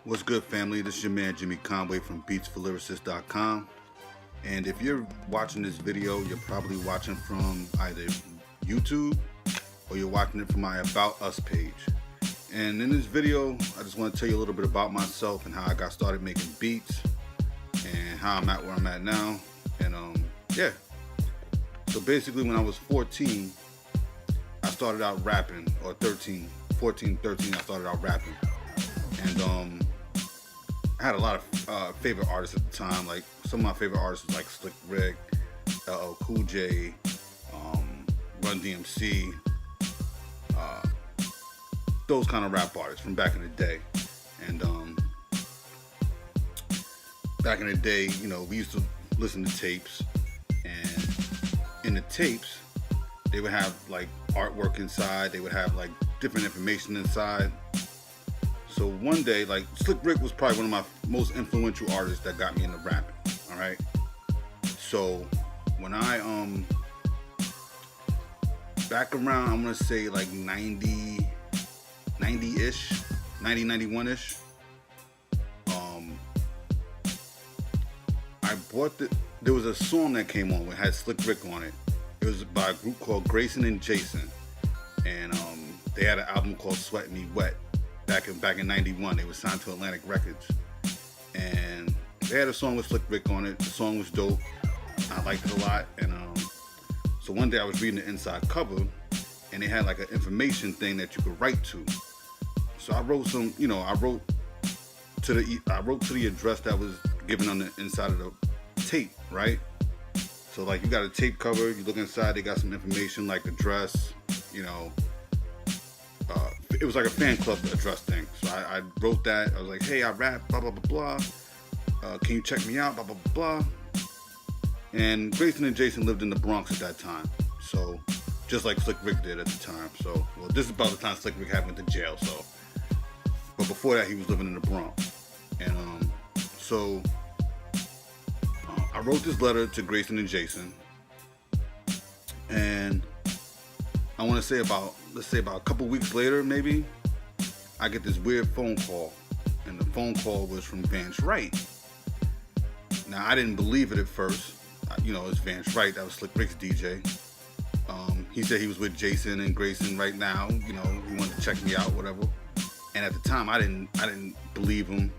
What's good, family? This is your man Jimmy Conway from Beats4Lyricists.com. And if you're watching this video, you're probably watching from either YouTube or you're watching it from my About Us page. And in this video, I just want to tell you a little bit about myself and how I got started making beats and how I'm at where I'm at now. And yeah. So basically, when I was 14, I started out rapping, or 13, I started out rapping. And I had a lot of favorite artists at the time. Like some of my favorite artists was like Slick Rick, LL Cool J, Run DMC, those kind of rap artists from back in the day. And back in the day, you know, we used to listen to tapes, and in the tapes, they would have like artwork inside. They would have like different information inside. So one day, like Slick Rick was probably one of my most influential artists that got me into rapping. All right. So when I back around, I'm gonna say like 90-ish, 91-ish. I bought there was a song that came on that had Slick Rick on it. It was by a group called Grayson and Jason, and they had an album called Sweat Me Wet. Back in 91, they were signed to Atlantic Records, and they had a song with Slick Rick on it. The song was dope. I liked it a lot. And so one day I was reading the inside cover, and they had like an information thing that you could write to. So I wrote some, you know, I wrote to the address that was given on the inside of the tape, right? So like you got a tape cover, you look inside, they got some information like address, you know. It was like a fan club address thing. So I wrote that. I was like, hey, I rap, blah, blah, blah, blah. Can you check me out, blah, blah, blah, blah. And Grayson and Jason lived in the Bronx at that time. So just like Slick Rick did at the time. So, well, this is about the time Slick Rick had went to jail. So, but before that, he was living in the Bronx. And so I wrote this letter to Grayson and Jason. And I want to say let's say about a couple weeks later, maybe, I get this weird phone call, and the phone call was from Vance Wright. Now, I didn't believe it at first. You know, it's Vance Wright. That was Slick Rick's DJ. He said he was with Jason and Grayson right now. You know, he wanted to check me out, whatever. And at the time, I didn't believe him.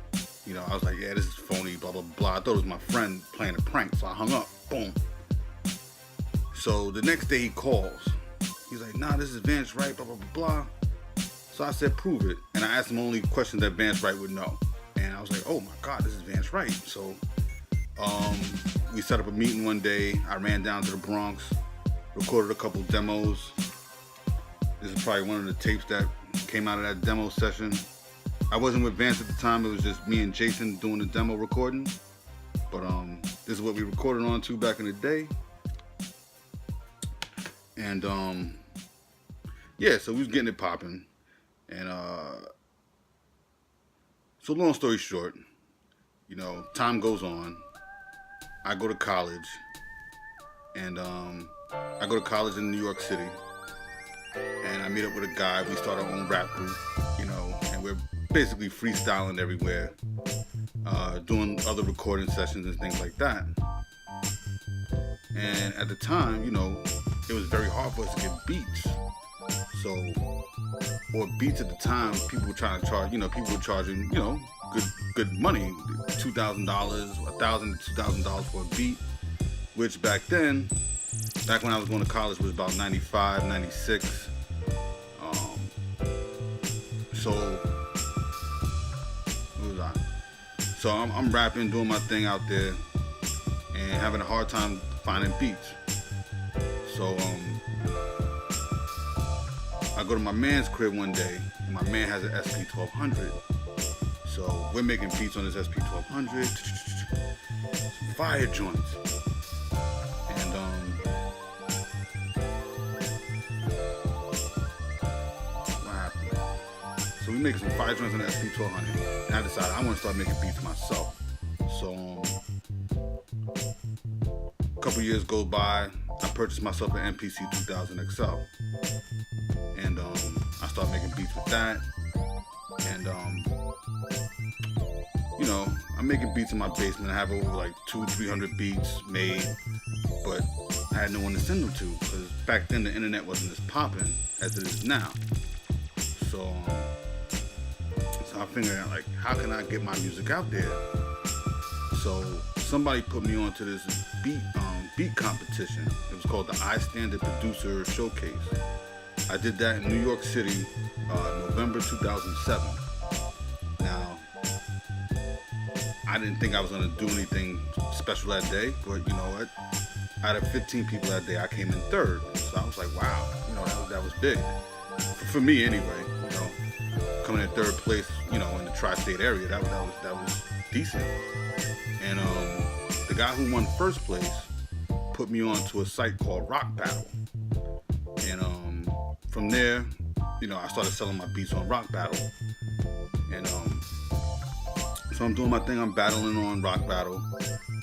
You know, I was like, yeah, this is phony, blah, blah, blah. I thought it was my friend playing a prank, so I hung up. Boom. So the next day he calls. He's like, nah, this is Vance Wright, blah, blah, blah, blah. So I said, prove it. And I asked him only questions that Vance Wright would know. And I was like, oh my God, this is Vance Wright. So we set up a meeting one day. I ran down to the Bronx, recorded a couple demos. This is probably one of the tapes that came out of that demo session. I wasn't with Vance at the time. It was just me and Jason doing the demo recording. But this is what we recorded on to back in the day. And yeah, so we was getting it popping. And so long story short, you know, time goes on. I go to college, and I go to college in New York City, and I meet up with a guy. We start our own rap group, you know, and we're basically freestyling everywhere, doing other recording sessions and things like that. And at the time, you know, it was very hard for us to get beats. So, or beats at the time, people were trying to charge, you know, people were charging, you know, good money, $2,000, $1,000 to $2,000 for a beat, which back then, back when I was going to college, was about 95, 96. So, what was I? So I'm rapping, doing my thing out there, and having a hard time finding beats. So I go to my man's crib one day, and my man has an SP1200. So we're making beats on this SP1200, some fire joints. And what happened? So we making some fire joints on the SP1200, and I decided I want to start making beats myself. So a couple years go by, I purchased myself an MPC 2000 XL, and I started making beats with that. And you know, I'm making beats in my basement. I have over like 200-300 beats made, but I had no one to send them to because back then the internet wasn't as popping as it is now. So I figured out, like, how can I get my music out there? So somebody put me onto this beat competition. It was called the I Standard Producer Showcase. I did that in New York City, November 2007. Now, I didn't think I was gonna do anything special that day, but you know what? Out of 15 people that day, I came in third. So I was like, wow, you know, that was big. For me anyway, you know, coming in third place, you know, in the tri-state area, that was decent. And the guy who won first place put me on to a site called Rock Battle. And from there, you know, I started selling my beats on Rock Battle. And so I'm doing my thing. I'm battling on Rock Battle.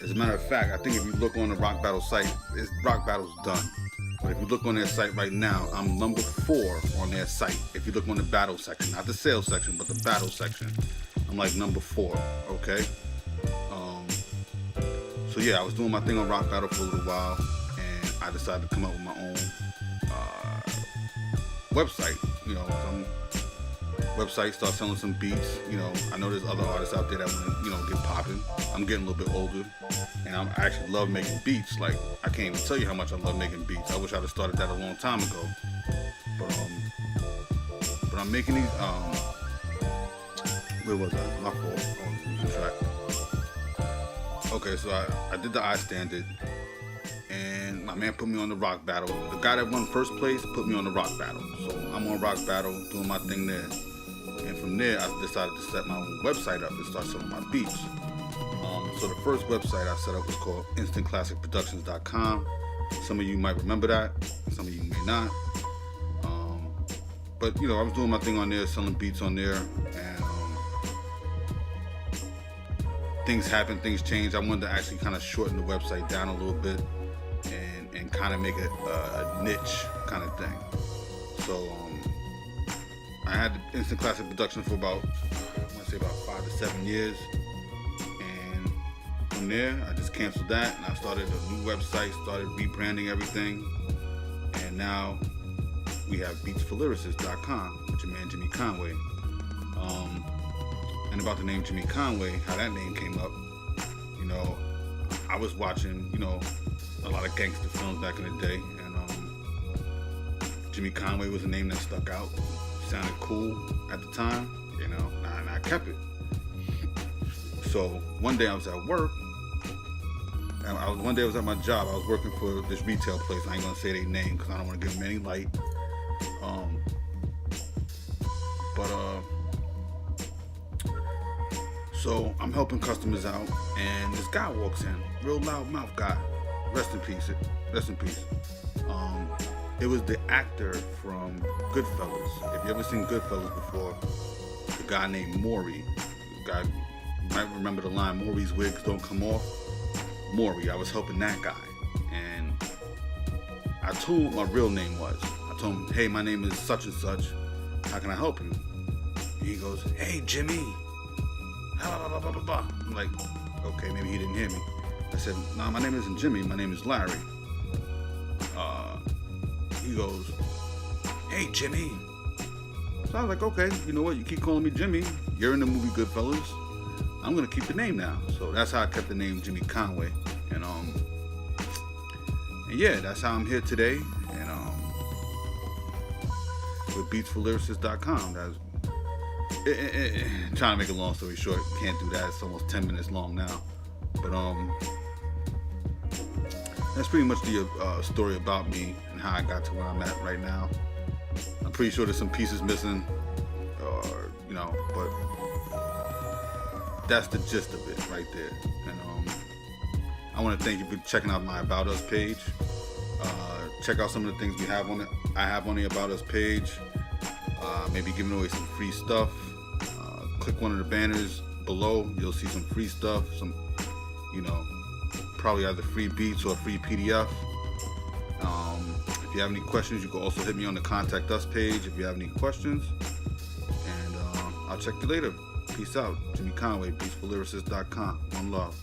As a matter of fact, I think if you look on the Rock Battle site, Rock Battle's done. But if you look on their site right now, I'm number 4 on their site. If you look on the battle section, not the sales section, but the battle section, I'm like number 4, okay? So yeah, I was doing my thing on Rock Battle for a little while, and I decided to come up with my own website. You know, website, start selling some beats. You know, I know there's other artists out there that want to, you know, get popping. I'm getting a little bit older, and I actually love making beats. Like, I can't even tell you how much I love making beats. I wish I'd have started that a long time ago. But I'm making these. Where was I? My fault. I was losing track. Okay, so I did the I Standard, and my man put me on the Rock Battle. The guy that won first place put me on the Rock Battle. So I'm on Rock Battle, doing my thing there. And from there, I decided to set my own website up and start selling my beats. So the first website I set up was called instantclassicproductions.com. Some of you might remember that, some of you may not. But you know, I was doing my thing on there, selling beats on there, and things happen, things change. I wanted to actually kind of shorten the website down a little bit and kind of make it a niche kind of thing. So I had the Instant Classic Production for about 5 to 7 years. And from there, I just canceled that and I started a new website, started rebranding everything. And now we have Beats4Lyricists.com with your man Jimmy Conway. And about the name Jimmy Conway, how that name came up, you know, I was watching, you know, a lot of gangster films back in the day, and Jimmy Conway was a name that stuck out, sounded cool at the time, you know, and I kept it. So one day I was at work, and one day I was at my job. I was working for this retail place. I ain't gonna say their name because I don't want to give them any light. So I'm helping customers out, and this guy walks in, real loud mouth guy. Rest in peace. Rest in peace. It was the actor from Goodfellas. If you ever seen Goodfellas before, the guy named Maury. The guy, you might remember the line, "Maury's wigs don't come off." Maury. I was helping that guy, and I told him what my real name was. I told him, "Hey, my name is such and such. How can I help you?" And he goes, "Hey, Jimmy." I'm like, okay, maybe he didn't hear me. I said, "No, my name isn't Jimmy. My name is Larry." He goes, "Hey, Jimmy." So I was like, okay, you know what? You keep calling me Jimmy. You're in the movie Goodfellas. I'm gonna keep the name now. So that's how I kept the name Jimmy Conway. And yeah, that's how I'm here today. And with Beats4Lyricists.com. That's trying to make a long story short, can't do that. It's almost 10 minutes long now. But that's pretty much the story about me and how I got to where I'm at right now. I'm pretty sure there's some pieces missing, or you know, but that's the gist of it right there. And I want to thank you for checking out my About Us page. Check out some of the things I have on the About Us page. Maybe giving away some free stuff. Click one of the banners below. You'll see some free stuff. Some, you know, probably either free beats or a free PDF. If you have any questions, you can also hit me on the Contact Us page if you have any questions. And I'll check you later. Peace out. Jimmy Conway, Beats4Lyricists.com. One love.